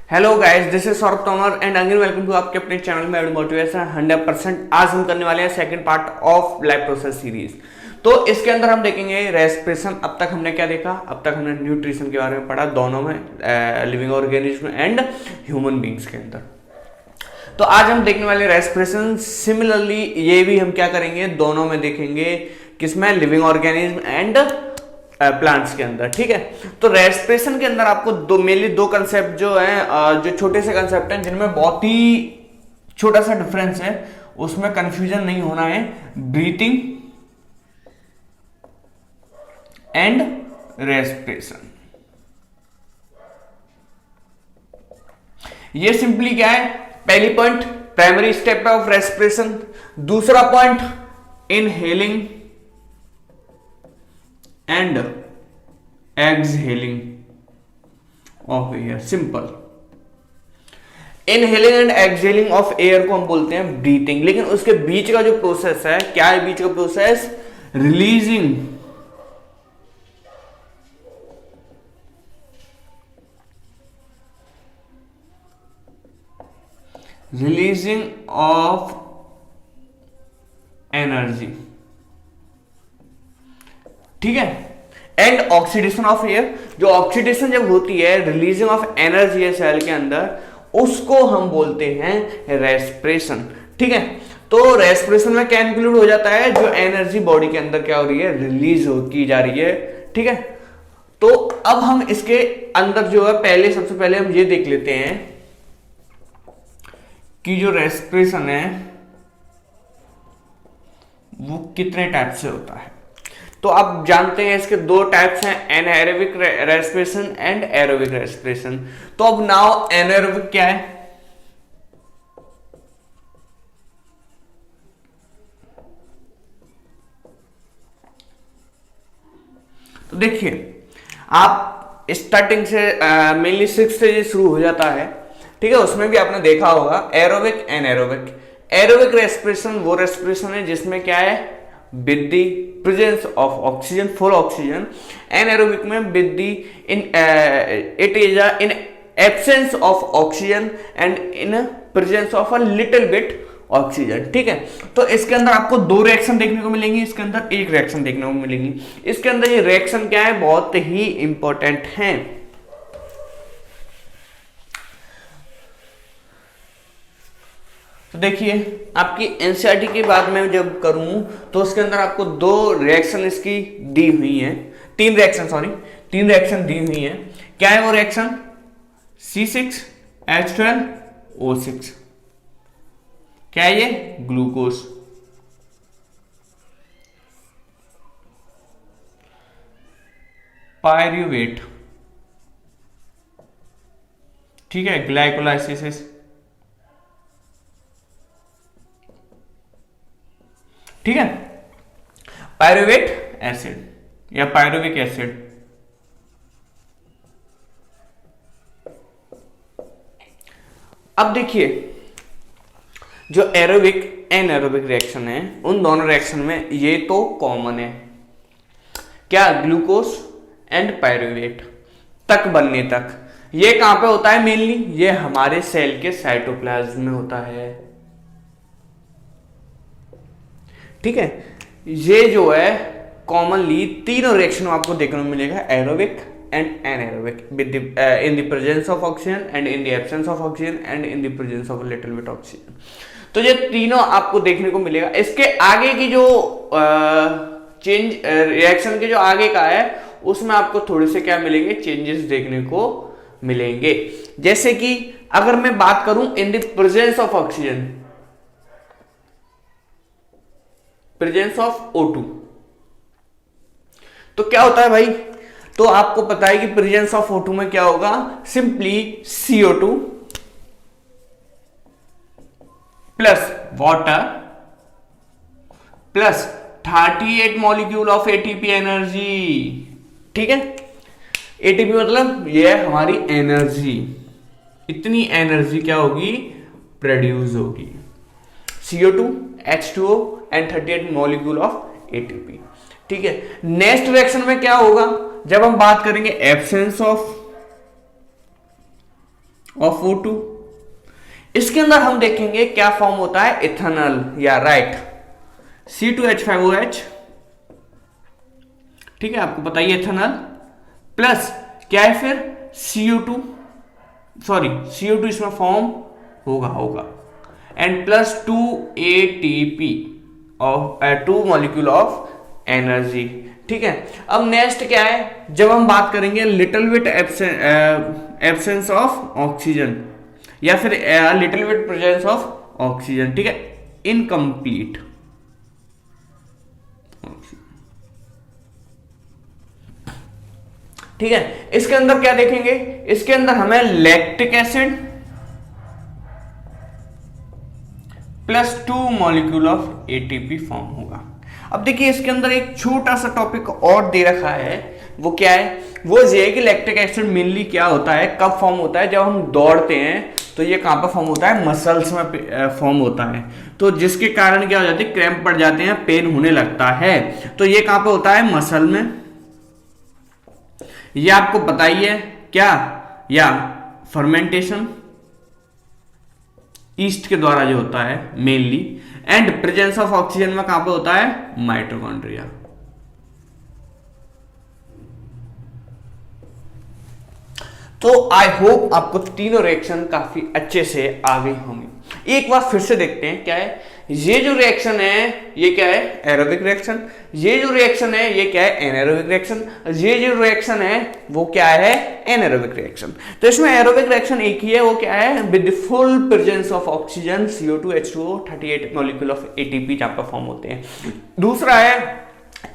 Hello guys, this is Saurabh Tomar and again welcome to आपके अपने channel में मोटिवेशन 100%। आज हम करने वाले हैं second part of life process series. तो इसके अंदर हम देखेंगे रेस्पिरेशन। अब तक हमने क्या देखा? अब तक हमने न्यूट्रिशन के बारे में पढ़ा, दोनों में, living organism and human beings के अंदर। तो आज हम देखने वाले रेस्पिरेशन। सिमिलरली ये भी हम क्या करेंगे, दोनों में देखेंगे, किसमें? लिविंग ऑर्गेनिज्म एंड प्लांट्स के अंदर। ठीक है, तो रेस्पिरेशन के अंदर आपको मेनली दो कंसेप्ट जो है, जो छोटे से कंसेप्ट हैं जिनमें बहुत ही छोटा सा डिफरेंस है, उसमें कंफ्यूजन नहीं होना है। Breathing and respiration. ये सिंपली क्या है? पहली point primary step of respiration, दूसरा point inhaling and exhaling of air. Simple. Inhaling and exhaling of air को हम बोलते हैं ब्रीथिंग। लेकिन उसके बीच का जो प्रोसेस है, क्या है बीच का प्रोसेस? Releasing of energy. ठीक है, एंड ऑक्सीडेशन ऑफ एयर। जो ऑक्सीडेशन जब होती है, रिलीजिंग ऑफ एनर्जी है सेल के अंदर, उसको हम बोलते हैं रेस्पिरेशन। ठीक है, तो रेस्पिरेशन में क्या इंक्लूड हो जाता है? जो एनर्जी बॉडी के अंदर क्या हो रही है, रिलीज की जा रही है। ठीक है, तो अब हम इसके अंदर जो है, सबसे पहले हम ये देख लेते हैं कि जो रेस्पिरेशन है वो कितने टाइप से होता है। तो आप जानते हैं इसके दो टाइप्स हैं, anaerobic respiration and aerobic respiration. तो अब नाउ एनएरोबिक क्या है? तो देखिए, आप स्टार्टिंग से मेनली 6 से शुरू हो जाता है। ठीक है, उसमें भी आपने देखा होगा एरोबिक एनएरोबिक। एरोबिक रेस्पिरेशन वो रेस्पिरेशन है जिसमें क्या है, with the presence of oxygen, full oxygen. Anaerobic में with the it is in absence of oxygen and in presence of a little bit oxygen. ठीक है, तो इसके अंदर आपको दो रिएक्शन देखने को मिलेंगी, इसके अंदर एक रिएक्शन देखने को मिलेंगी। इसके अंदर ये रिएक्शन क्या है, बहुत ही इंपॉर्टेंट है। तो देखिए, आपकी एनसीईआरटी की बात मैं जब करूं तो उसके अंदर आपको दो रिएक्शन इसकी दी हुई हैं, तीन रिएक्शन दी हुई हैं। क्या है वो रिएक्शन? C6H12O6। क्या है ये? ग्लूकोज। पायरूवेट। ठीक है, ग्लाइकोलाइसिस। ठीक है, पायरूवेट एसिड या पायरूविक एसिड। अब देखिए, जो एरोबिक एनएरोबिक रिएक्शन है, उन दोनों रिएक्शन में ये तो कॉमन है, क्या? ग्लूकोज एंड पायरूवेट तक बनने तक। ये कहां पे होता है मेनली? ये हमारे सेल के साइटोप्लाज्म में होता है। ठीक है, ये जो है कॉमनली तीनों रिएक्शन आपको देखने को मिलेगा, aerobic and anaerobic, with in the presence of oxygen and in the absence of oxygen and in the presence of little bit oxygen. तो ये तीनों आपको देखने को मिलेगा। इसके आगे की जो चेंज रिएक्शन के जो आगे का है, उसमें आपको थोड़े से क्या मिलेंगे, चेंजेस देखने को मिलेंगे। जैसे कि अगर मैं बात करूं in the presence of oxygen, presence of O2, तो क्या होता है भाई? तो आपको पता है कि प्रेजेंस ऑफ O2 में क्या होगा? Simply CO2 plus water plus 38 molecule of ATP energy. ठीक है, एटीपी मतलब ये है हमारी एनर्जी। इतनी एनर्जी क्या होगी? प्रोड्यूस होगी। CO2, H2O and 38 molecule of ATP. ठीक है, नेक्स्ट रिएक्शन में क्या होगा? जब हम बात करेंगे एब्सेंस ऑफ ऑफ O2। इसके अंदर हम देखेंगे क्या फॉर्म होता है, इथेनॉल, या राइट C2H5OH, ठीक है, आपको पता ही है इथेनॉल, प्लस क्या है फिर CO2, सॉरी CO2 इसमें फॉर्म होगा and plus 2 ATP of 2 molecule of energy. ठीक है, अब नेक्स्ट क्या है, जब हम बात करेंगे little bit absence of oxygen या फिर little bit presence of oxygen, ठीक है, इनकम्प्लीट। ठीक है, इसके अंदर क्या देखेंगे, इसके अंदर हमें lactic acid plus 2 molecule of ATP form होगा। अब देखिए इसके अंदर एक छोटा सा टॉपिक और दे रखा है, वो क्या है, वो ये है कि लैक्टिक एसिड मेनली क्या होता है, कब फॉर्म होता है, जब हम दौड़ते हैं तो ये कहां पर फॉर्म होता है, मसल्स में फॉर्म होता है, तो जिसके कारण क्या हो जाती है, क्रैम्प पड़ जाते हैं, पेन होने लगता है, तो ये कहां पर होता है, मसल में। ये आपको पता ही है क्या, या फर्मेंटेशन ईस्ट के द्वारा जो होता है mainly, and presence of oxygen में कहां पे होता है, माइटोकॉन्ड्रिया। तो आई होप आपको तीनों रिएक्शन काफी अच्छे से आ गई होंगी। एक बार फिर से देखते हैं क्या है, ये जो रिएक्शन है ये क्या है, एरोबिक रिएक्शन, ये जो रिएक्शन है ये क्या है, एनारोबिक रिएक्शन, ये जो रिएक्शन है वो क्या है, एनारोबिक रिएक्शन। तो इसमें एरोबिक रिएक्शन एक ही है, वो क्या है, with full presence of oxygen, CO2 H2O 38 molecule of ATP जहां पर फॉर्म होते हैं। दूसरा है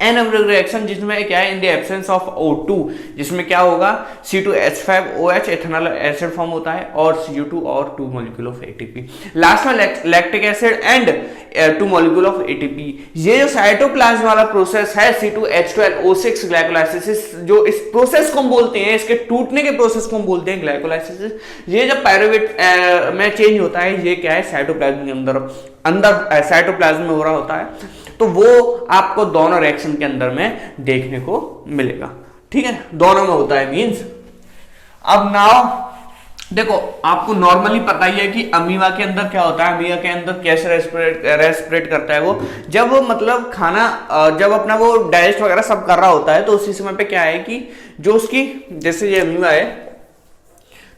एनारोबिक रिएक्शन, जिसमें क्या है, in the absence of O2, जिसमें क्या होगा, C2H5OH इथेनॉल एसिड फॉर्म होता है, और CO2 और 2 मॉलिक्यूल ऑफ ATP। लास्ट में lactic acid and 2 molecule of ATP। ये जो साइटोप्लाज्म वाला प्रोसेस है C2H12O6 ग्लाइकोलाइसिस, जो इस प्रोसेस को हम बोलते हैं, इसके टूटने के प्रोसेस को हम बोलते हैं ग्लाइकोलाइसिस। ये जब पायरुवेट में चेंज होता है, ये क्या है, साइटोप्लाज्म के अंदर साइटोप्लाज्म में हो रहा होता है, तो वो आपको दोनों रिएक्शन के अंदर में देखने को मिलेगा। ठीक है, दोनों में होता है मींस। अब नाउ देखो, आपको नॉर्मली पता ही है कि अमीबा के अंदर क्या होता है, अमीबा के अंदर कैसे रेस्पिरेट करता है वो, जब वो मतलब खाना जब अपना वो डाइजेस्ट वगैरह सब कर रहा होता है, तो उसी समय पे क्या है कि जो उसकी, जैसे ये अमीबा है,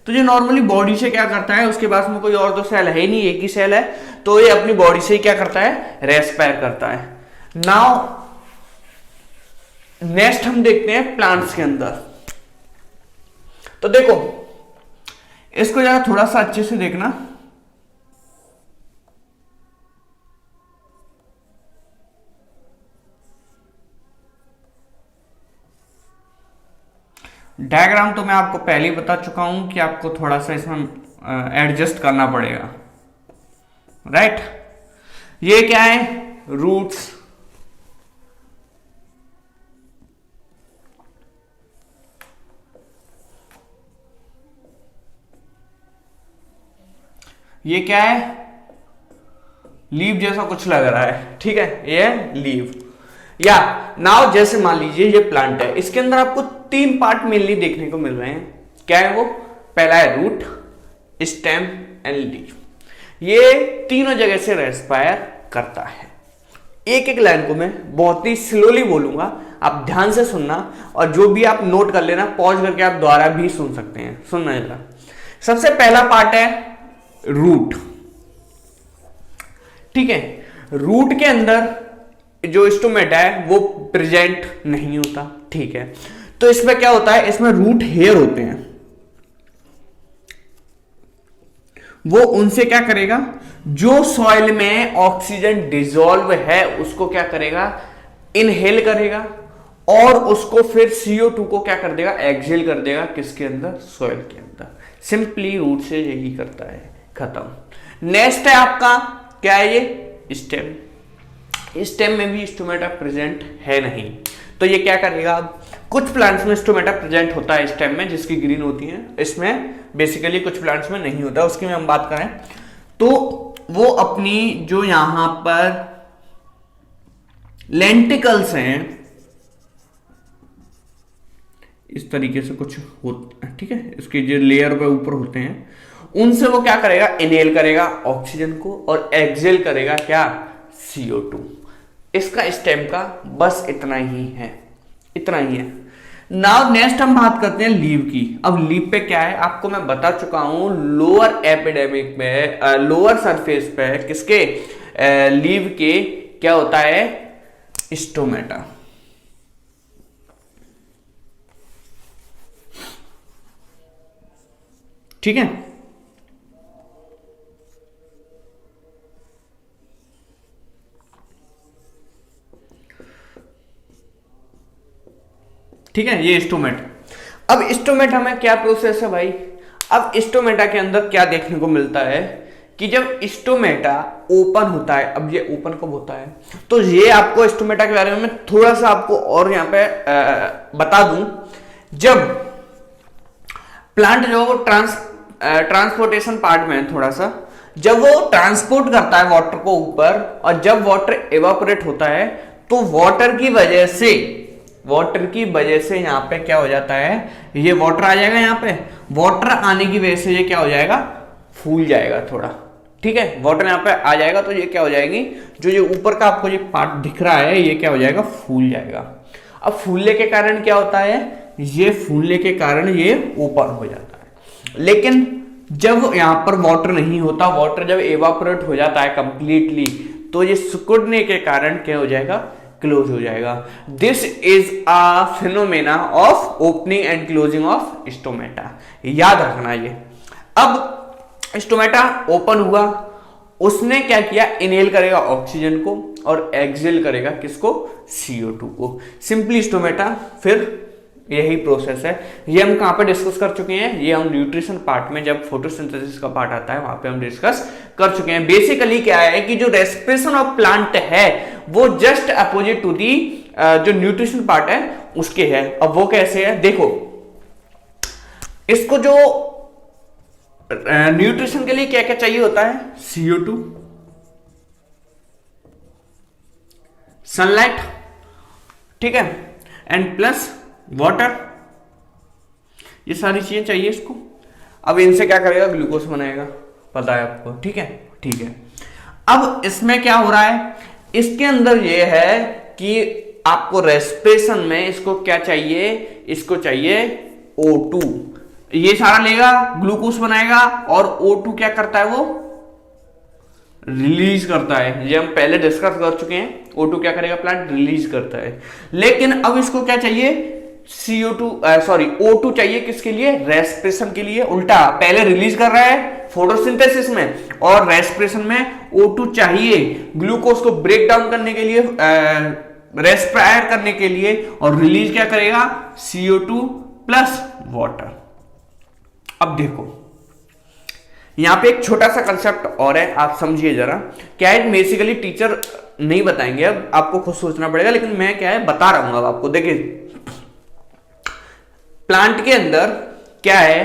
तो ये नॉर्मली बॉडी से क्या करता है, उसके पास में कोई और तो सेल है ही नहीं, एक ही सेल है, तो ये अपनी बॉडी से ही क्या करता है, रेस्पायर करता है। नाउ नेक्स्ट हम देखते हैं प्लांट्स के अंदर। तो देखो इसको जरा थोड़ा सा अच्छे से देखना, डायग्राम तो मैं आपको पहले ही बता चुका हूं कि आपको थोड़ा सा इसमें एडजस्ट करना पड़ेगा, राइट। ये क्या है, रूट्स, ये क्या है, लीव जैसा कुछ लग रहा है, ठीक है, ये है लीव। या नाउ जैसे मान लीजिए ये प्लांट है, इसके अंदर आपको 3 पार्ट मेनली देखने को मिल रहे हैं। क्या है वो, पहला है रूट, स्टेम एंड लीव। ये तीनों जगह से रेस्पायर करता है। एक एक लाइन को मैं बहुत ही स्लोली बोलूंगा, आप ध्यान से सुनना, और जो भी आप नोट कर लेना, पॉज करके आप दोबारा भी सुन सकते हैं, सुनना जरा। सबसे पहला पार्ट है रूट, ठीक है। रूट के अंदर जो स्टोमेटा है वो प्रेजेंट नहीं होता, ठीक है। तो इसमें क्या होता है, इसमें रूट हेयर होते हैं, वो उनसे क्या करेगा, जो सॉइल में ऑक्सीजन डिसॉल्व है उसको क्या करेगा, इनहेल करेगा, और उसको फिर CO2 को क्या कर देगा, एक्सहेल कर देगा, किसके अंदर, सॉइल के अंदर। सिंपली रूट से यही करता है, खत्म। नेक्स्ट है आपका क्या है, ये स्टेम। स्टेम में भी स्टोमेटा प्रेजेंट है नहीं, तो ये क्या करेगा, कुछ प्लांट्स में स्टोमेटा प्रेजेंट होता है स्टेम में, जिसकी ग्रीन होती है, इसमें बेसिकली कुछ प्लांट्स में नहीं होता। उसकी में हम बात करें तो वो अपनी जो यहां पर लेंटिकल्स हैं, इस तरीके से कुछ होते, ठीक है, इसके जो लेयर पे ऊपर होते हैं, उनसे वो क्या करेगा, इनहेल करेगा ऑक्सीजन को और एक्सहेल करेगा क्या, CO2। इसका स्टेम का बस इतना ही है, इतना ही है। नाउ नेक्स्ट हम बात करते हैं लीव की। अब लीव पे क्या है आपको मैं बता चुका हूं, लोअर एपिडेमिक में लोअर सरफेस पे किसके लीव के क्या होता है, स्टोमेटा। ठीक है, ठीक है, ये स्टोमेटा। अब स्टोमेटा में क्या प्रोसेस है भाई, अब स्टोमेटा के अंदर क्या देखने को मिलता है कि जब स्टोमेटा ओपन होता है, अब ये ओपन कब होता है, तो ये आपको स्टोमेटा के बारे में मैं थोड़ा सा आपको और यहां पे बता दूं। जब प्लांट जो वो ट्रांसपोर्टेशन पार्ट में है थोड़ा सा, जब वो ट्रांसपोर्ट करता है वाटर को ऊपर, और जब वाटर एवापोरेट होता है तो वाटर की वजह से यहां पे क्या हो जाता है, ये वाटर आ जाएगा, यहां पे वाटर आने की वजह से ये क्या हो जाएगा, फूल जाएगा थोड़ा। ठीक है, वाटर यहां पे आ जाएगा तो ये क्या हो जाएगी, जो ये ऊपर का आपको ये पार्ट दिख रहा है ये क्या हो जाएगा, फूल जाएगा। अब फूलने के कारण क्या होता है, ये फूलने के कारण ये ओपन हो जाता है। लेकिन जब यहां पर वाटर नहीं होता, वाटर जब एवापोरेट हो जाता है कंप्लीटली, तो ये सिकुड़ने के कारण क्या हो जाएगा, क्लोज हो जाएगा। This is a phenomena of opening and closing of stomata, याद रखना ये। अब स्टोमेटा ओपन हुआ, उसने क्या किया, इनहेल करेगा ऑक्सीजन को और एक्सहेल करेगा किसको, CO2 को। सिंपली स्टोमेटा, फिर यही प्रोसेस है। ये हम कहां पे डिस्कस कर चुके हैं, ये हम न्यूट्रिशन पार्ट में, जब फोटोसिंथेसिस का पार्ट आता है वहां पे हम डिस्कस कर चुके हैं। बेसिकली क्या है कि जो रेस्पिरेशन ऑफ प्लांट है वो जस्ट अपोजिट टू दी जो न्यूट्रिशन पार्ट है उसके है। अब वो कैसे है, देखो इसको जो न्यूट्रिशन के लिए क्या क्या चाहिए होता है, CO2, सनलाइट, ठीक है, एंड प्लस वाटर, ये सारी चीजें चाहिए इसको। अब इनसे क्या करेगा, ग्लूकोज बनाएगा, पता है आपको, ठीक है, ठीक है। अब इसमें क्या हो रहा है, इसके अंदर ये है कि आपको रेस्पिरेशन में इसको क्या चाहिए, इसको चाहिए O2, ये सारा लेगा, ग्लूकोज बनाएगा, और O2 क्या करता है, वो रिलीज करता है। ये हम पहले डिस्कस कर चुके हैं, O2 क्या करेगा, प्लांट रिलीज करता है। लेकिन अब इसको क्या चाहिए, O2 चाहिए किसके लिए, रेस्पिरेशन के लिए। उल्टा, पहले रिलीज कर रहा है फोटोसिंथेसिस में, और रेस्पिरेशन में O2 चाहिए ग्लूकोज को ब्रेक डाउन करने के लिए, रेस्पायर करने के लिए, और रिलीज क्या करेगा, CO2 प्लस वाटर। अब देखो यहां पे एक छोटा सा कंसेप्ट और है, आप समझिए जरा। क्या है, बेसिकली टीचर नहीं बताएंगे, अब आपको खुद सोचना पड़ेगा, लेकिन मैं क्या है बता रहा हूं अब आपको। देखिए प्लांट के अंदर क्या है,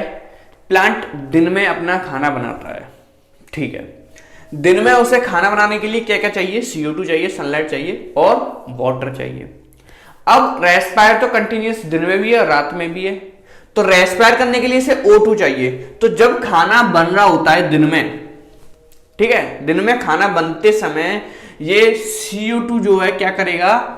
प्लांट दिन में अपना खाना बनाता है, ठीक है। दिन में उसे खाना बनाने के लिए क्या क्या चाहिए, CO2 चाहिए, सनलाइट चाहिए और वाटर चाहिए। अब रेस्पायर तो कंटिन्यूस दिन में भी है और रात में भी है, तो रेस्पायर करने के लिए इसे O2 चाहिए। तो जब खाना बन रहा होता है दिन में, ठीक है, दिन में खाना बनते समय ये CO2 जो है क्या करेगा,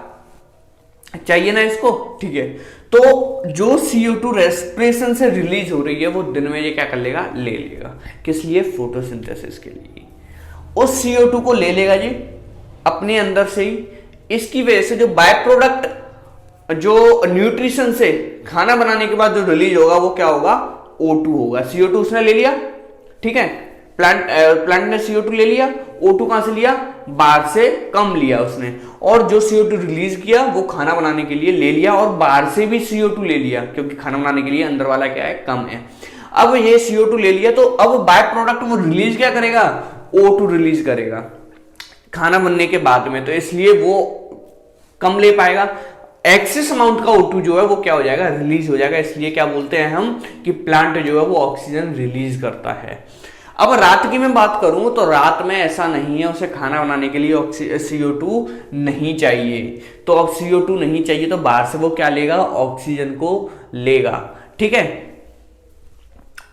चाहिए ना इसको, ठीक है। तो जो CO2 रेस्पिरेशन से रिलीज हो रही है वो दिन में ये क्या कर लेगा, ले लेगा, किस लिए, फोटोसिंथेसिस के लिए। उस CO2 को ले लेगा ये अपने अंदर से ही। इसकी वजह से जो बाय प्रोडक्ट, जो न्यूट्रिशन से खाना बनाने के बाद जो रिलीज होगा वो क्या होगा, O2 होगा। CO2 उसने ले लिया, ठीक है, प्लांट ने CO2 ले लिया, O2 कहां से लिया, बाहर से कम लिया उसने, और जो CO2 रिलीज किया वो खाना बनाने के लिए ले लिया, और बाहर से भी CO2 ले लिया, क्योंकि खाना बनाने के लिए अंदर वाला क्या है, कम है। अब ये CO2 ले लिया, तो अब बाय प्रोडक्ट वो रिलीज क्या करेगा, O2 रिलीज करेगा खाना बनने के बाद में, तो इसलिए वो कम ले पाएगा। एक्सेस अमाउंट का O2 जो है वो क्या हो जाएगा, रिलीज हो जाएगा। इसलिए क्या बोलते हैं हम कि प्लांट जो है वो ऑक्सीजन रिलीज करता है। अब रात की मैं बात करूं तो रात में ऐसा नहीं है, उसे खाना बनाने के लिए CO2 नहीं चाहिए। तो अब CO2 नहीं चाहिए तो बाहर से वो क्या लेगा, ऑक्सीजन को लेगा, ठीक है।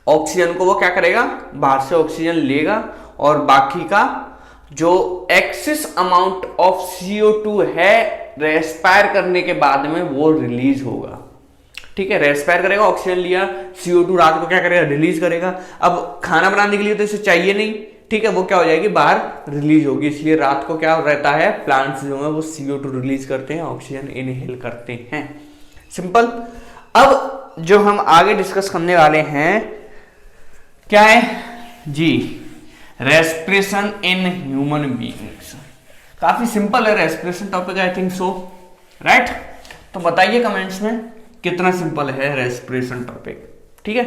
ऑक्सीजन को वो क्या करेगा, बाहर से ऑक्सीजन लेगा और बाकी का जो एक्सेस अमाउंट ऑफ CO2 है रेस्पायर करने के बाद में वो रिलीज होगा। ठीक है, रेस्पायर करेगा, ऑक्सीजन लिया, CO2 रात को क्या करेगा, रिलीज करेगा। अब खाना बनाने के लिए तो इसे चाहिए नहीं, ठीक है, वो क्या हो जाएगी, बाहर रिलीज होगी। इसलिए रात को क्या रहता है, प्लांट्स जो है वो CO2 रिलीज करते हैं, ऑक्सीजन इनहेल करते हैं। सिंपल। अब जो हम आगे डिस्कस करने वाले हैं क्या है जी, रेस्पिरेशन इन ह्यूमन बीइंग्स। काफी सिंपल है respiration topic, I think so, right. तो बताइए कमेंट्स में कितना सिंपल है रेस्पिरेशन टॉपिक। ठीक है,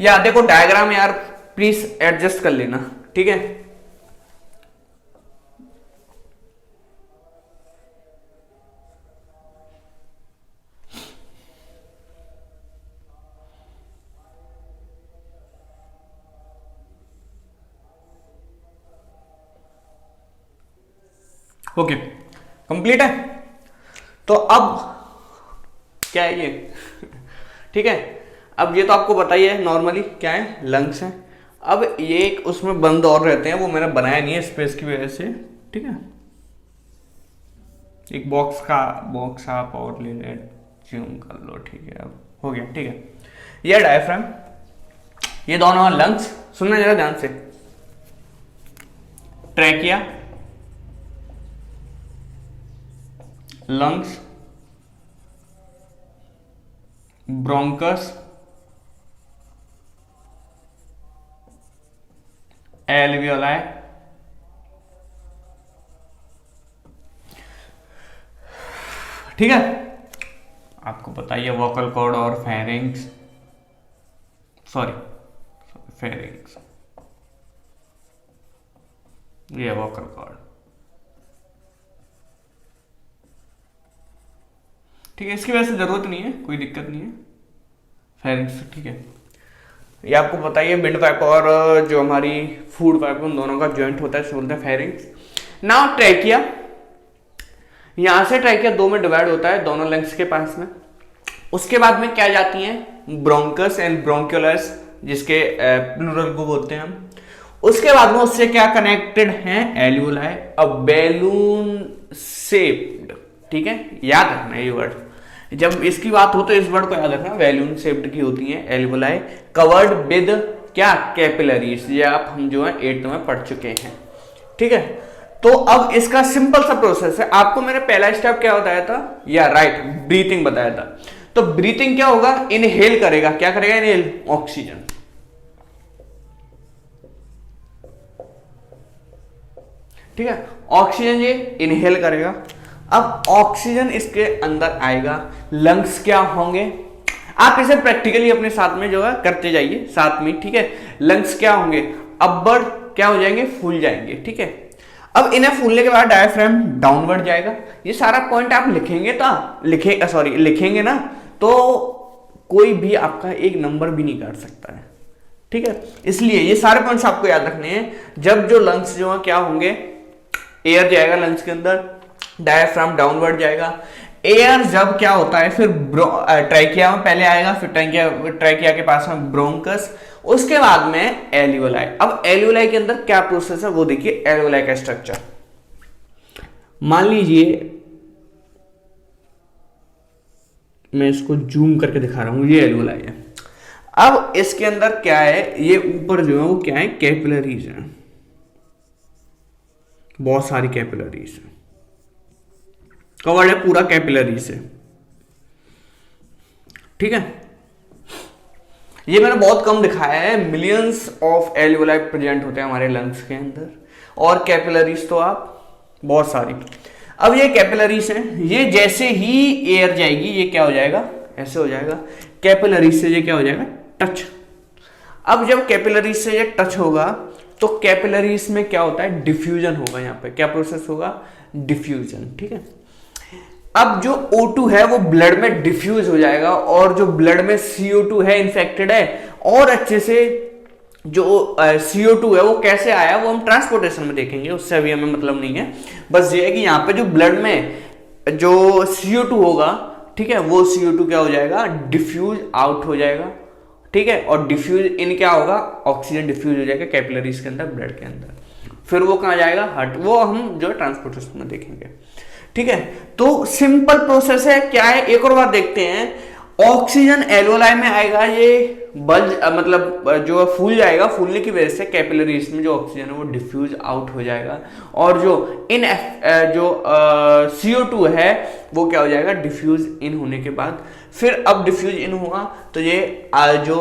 या देखो डायग्राम यार प्लीज एडजस्ट कर लेना, ठीक है। ओके, कंप्लीट है। तो अब क्या है ये ठीक है, अब ये तो आपको बताइए नॉर्मली क्या है, लंग्स हैं। अब ये एक उसमें बंद और रहते हैं, वो मैंने बनाया नहीं है स्पेस की वजह से, ठीक है। एक बॉक्स आप और ले ले, जूम कर लो, ठीक है, अब हो गया, ठीक है। ये डायफ्राम, ये दोनों लंग्स, सुनना जरा ध्यान से, ट्रैकिया, लंग्स, ब्रोंकस, एल्वियोलाई, ठीक है। आपको बताइए वोकल कॉर्ड और फेरिंग्स, फेरिंग्स, ये वोकल कॉर्ड, ठीक है। इसकी वजह से जरूरत नहीं है, कोई दिक्कत नहीं है, फेरिंग्स, ठीक है। ये आपको बताइए विंड पाइप और जो हमारी फूड पाइप, उन दोनों का जॉइंट होता है, बोलते हैं फेरिंग्स। नाउ ट्रैकिया, यहां से ट्रैकिया दो में डिवाइड होता है, दोनों लंग्स के पास में। उसके बाद में क्या जाती हैं, ब्रोंकस एंड ब्रोंक्यूलस, जिसके प्लूरल को बोलते हैं हम। उसके बाद में उससे क्या कनेक्टेड हैं, एल्वियोलाई, अ बैलून शेप्ड, ठीक है, याद रखना ये वर्ड, जब इसकी बात हो तो इस वर्ड को याद रखना, बैलून शेप्ड की होती है एल्वियोलाई, कवर्ड विद क्या, कैपिलरीज। ये आप हम जो है 8th में पढ़ चुके हैं, ठीक है। तो अब इसका सिंपल सा प्रोसेस है। आपको मैंने पहला स्टेप क्या बताया था, या राइट, ब्रीथिंग बताया था। तो ब्रीथिंग क्या होगा, इनहेल करेगा, क्या करेगा, इनहेल ऑक्सीजन, ठीक है, ऑक्सीजन ये इनहेल करेगा। अब ऑक्सीजन इसके अंदर आएगा, लंग्स क्या होंगे, आप इसे प्रैक्टिकली अपने साथ में जो है करते जाइए साथ में, ठीक है। लंग्स क्या होंगे, अपवर्ड क्या हो जाएंगे, फूल जाएंगे, ठीक है। अब इन्हें फूलने के बाद डायफ्राम डाउनवर्ड जाएगा। ये सारा पॉइंट आप लिखेंगे ना, तो कोई भी आपका एक नंबर भी नहीं काट सकता है, ठीक है। इसलिए ये सारे पॉइंट्स आपको याद रखने हैं। जब जो लंग्स जो है क्या होंगे, एयर जाएगा लंग्स के अंदर, डायफ्राम डाउनवर्ड जाएगा। एयर जब क्या होता है, फिर ट्रैकिया में पहले आएगा, फिर ट्रैकिया के पास में ब्रोंकस, उसके बाद में एल्वियोलाई। अब एल्वियोलाई के अंदर क्या प्रोसेस है वो देखिए, एल्वियोलाई का स्ट्रक्चर मान लीजिए, मैं इसको जूम करके दिखा रहा हूं, ये एल्वियोलाई है। अब इसके अंदर क्या है, ये ऊपर जो है वो क्या है, कैपिलरीज है, बहुत सारी कैपिलरीज है, कवर्ड है पूरा कैपिलरी से, ठीक है। ये मैंने बहुत कम दिखाया है, मिलियंस ऑफ एल्वियोलाई प्रेजेंट होते हैं हमारे लंग्स के अंदर, और कैपिलरीज तो आप बहुत सारी। अब ये कैपिलरीज हैं, ये जैसे ही एयर जाएगी ये क्या हो जाएगा, ऐसे हो जाएगा, कैपिलरीज से ये क्या हो जाएगा, टच। अब जब कैपिलरीज से ये टच होगा तो कैपिलरीज में क्या होता है, डिफ्यूजन होगा, यहाँ पे क्या प्रोसेस होगा, डिफ्यूजन, ठीक है। अब जो O2 है वो ब्लड में डिफ्यूज हो जाएगा, और जो ब्लड में CO2 है इन्फेक्टेड है, और अच्छे से जो CO2 है वो कैसे आया वो हम ट्रांसपोर्टेशन में देखेंगे, उससे अभी हमें मतलब नहीं है। बस ये है कि यहाँ पे जो ब्लड में जो CO2 होगा, ठीक है, वो CO2 क्या हो जाएगा, डिफ्यूज आउट हो जाएगा, ठीक है, और डिफ्यूज इन क्या होगा, ऑक्सीजन डिफ्यूज हो जाएगा कैपिलरीज के अंदर, ब्लड के अंदर, फिर वो कहाँ जाएगा, हार्ट, वो हम जो ट्रांसपोर्टेशन में देखेंगे। ठीक है, तो सिंपल प्रोसेस है। क्या है, एक और बार देखते हैं, ऑक्सीजन एल्वोलाई में आएगा, ये बल्ज मतलब जो फूल जाएगा, फूलने की वजह से कैपिलरीज में जो ऑक्सीजन है वो डिफ्यूज आउट हो जाएगा, और जो इन जो CO2 है वो क्या हो जाएगा, डिफ्यूज इन होने के बाद, फिर अब डिफ्यूज इन हुआ तो ये जो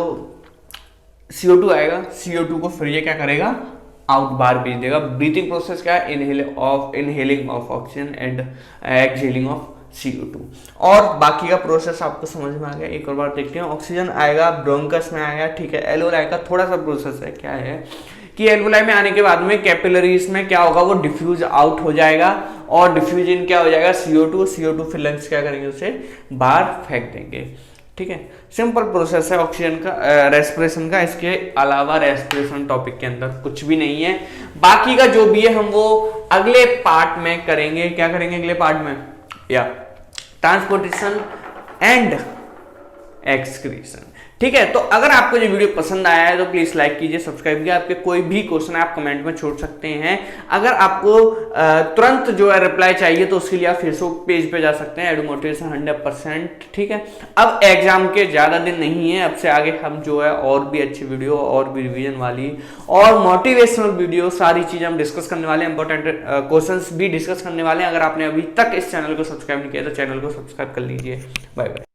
CO2 आएगा, CO2 को फिर ये क्या करेगा, आउट बार भेज देगा। ब्रीथिंग प्रोसेस क्या है, inhaling of oxygen and exhaling of CO2। और बाकी का प्रोसेस आपको समझ में आ गया, एक और बार देखते हैं। ऑक्सीजन आएगा, ब्रोंकस में आएगा, ठीक है। एल्वोलाई का थोड़ा सा प्रोसेस है, क्या है कि एल्वोलाई में आने के बाद में कैपिलरीज में क्या होगा, वो डिफ्यूज आउट हो जाएगा, और डिफ्यूज इन क्या हो जाएगा, CO2 फिर लंग्स क्या करेंगे, उसे बाहर फेंक देंगे। ठीक है, सिंपल प्रोसेस है ऑक्सीजन का, रेस्पिरेशन का। इसके अलावा रेस्पिरेशन टॉपिक के अंदर कुछ भी नहीं है। बाकी का जो भी है हम वो अगले पार्ट में करेंगे। क्या करेंगे अगले पार्ट में, या ट्रांसपोर्टेशन एंड एक्सक्रीशन। ठीक है, तो अगर आपको ये वीडियो पसंद आया है तो प्लीज लाइक कीजिए, सब्सक्राइब कीजिए। आपके कोई भी क्वेश्चन है आप कमेंट में छोड़ सकते हैं। अगर आपको तुरंत जो है रिप्लाई चाहिए तो उसके लिए आप फेसबुक पेज पे जा सकते हैं, एडुमोटिवेशन 100%। ठीक है, अब एग्जाम के ज्यादा दिन नहीं है, अब से आगे हम जो है और भी अच्छी वीडियो, और भी रिवीजन वाली और मोटिवेशनल वीडियो, सारी चीजें हम डिस्कस करने वाले हैं, इंपॉर्टेंट क्वेश्चंस भी डिस्कस करने वाले हैं। अगर आपने अभी तक इस चैनल को सब्सक्राइब नहीं किया तो चैनल को सब्सक्राइब कर लीजिए। Bye bye.